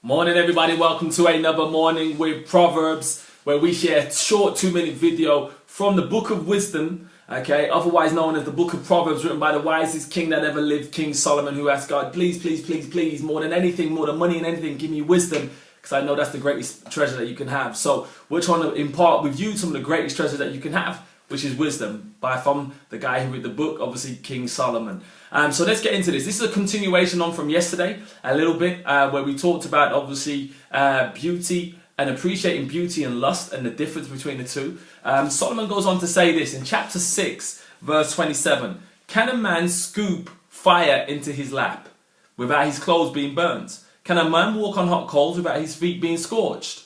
Morning everybody, welcome to another morning with Proverbs, where we share a short 2-minute video from the book of wisdom, okay, otherwise known as the book of Proverbs, written by the wisest king that ever lived, King Solomon, who asked God, please, more than anything, more than money and anything, give me wisdom, because I know that's the greatest treasure that you can have. So we're trying to impart with you some of the greatest treasures that you can have, which is wisdom, from the guy who wrote the book, obviously King Solomon. So let's get into this. This is a continuation on from yesterday, a little bit, where we talked about obviously beauty and appreciating beauty and lust and the difference between the two. Solomon goes on to say this in chapter 6, verse 27. Can a man scoop fire into his lap without his clothes being burnt? Can a man walk on hot coals without his feet being scorched?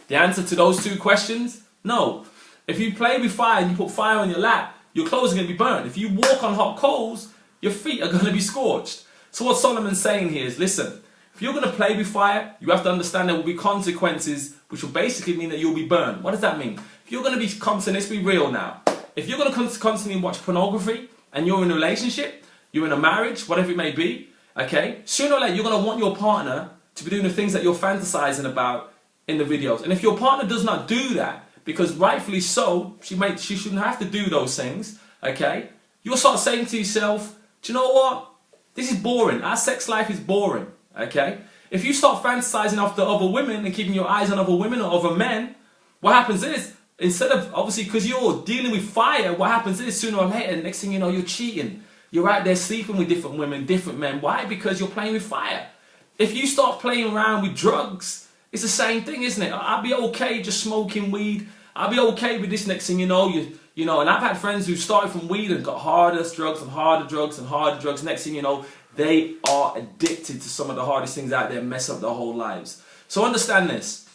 The answer to those two questions, no. If you play with fire and you put fire on your lap, your clothes are going to be burnt. If you walk on hot coals, your feet are going to be scorched. So what Solomon's saying here is, listen, if you're going to play with fire, you have to understand there will be consequences, which will basically mean that you'll be burned. What does that mean? If you're going to be constantly, let's be real now. If you're going to constantly watch pornography and you're in a relationship, you're in a marriage, whatever it may be, okay, sooner or later you're going to want your partner to be doing the things that you're fantasizing about in the videos. And if your partner does not do that, because rightfully so, she shouldn't have to do those things, okay, you'll start saying to yourself, do you know what? This is boring. Our sex life is boring, okay? If you start fantasizing after other women and keeping your eyes on other women or other men, what happens is, instead of, obviously, because you're dealing with fire, what happens is, sooner or later, next thing you know, you're cheating. You're out there sleeping with different women, different men. Why? Because you're playing with fire. If you start playing around with drugs, it's the same thing, isn't it? I'll be okay just smoking weed. I'll be okay with this. Next thing you know, you know, and I've had friends who started from weed and got harder drugs and harder drugs and harder drugs. Next thing you know, they are addicted to some of the hardest things out there and mess up their whole lives. So understand this.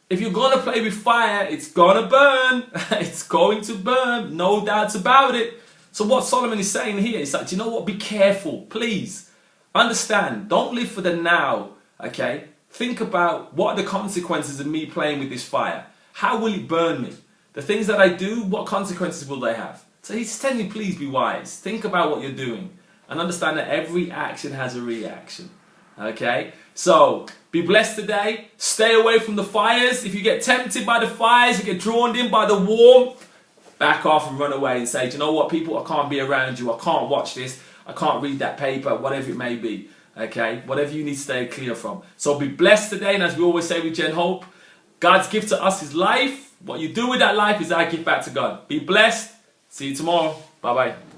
If you're going to play with fire, it's going to burn. It's going to burn. No doubts about it. So what Solomon is saying here is that, you know what? Be careful. Please understand. Don't live for the now. Okay? Think about what are the consequences of me playing with this fire. How will it burn me? The things that I do, what consequences will they have? So he's telling you, please be wise. Think about what you're doing. And understand that every action has a reaction. Okay? So, be blessed today. Stay away from the fires. If you get tempted by the fires, you get drawn in by the warmth, back off and run away and say, do you know what, people, I can't be around you. I can't watch this. I can't read that paper, whatever it may be. Okay? Whatever you need to stay clear from. So be blessed today. And as we always say with Jen Hope, God's gift to us is life. What you do with that life is our gift back to God. Be blessed. See you tomorrow. Bye-bye.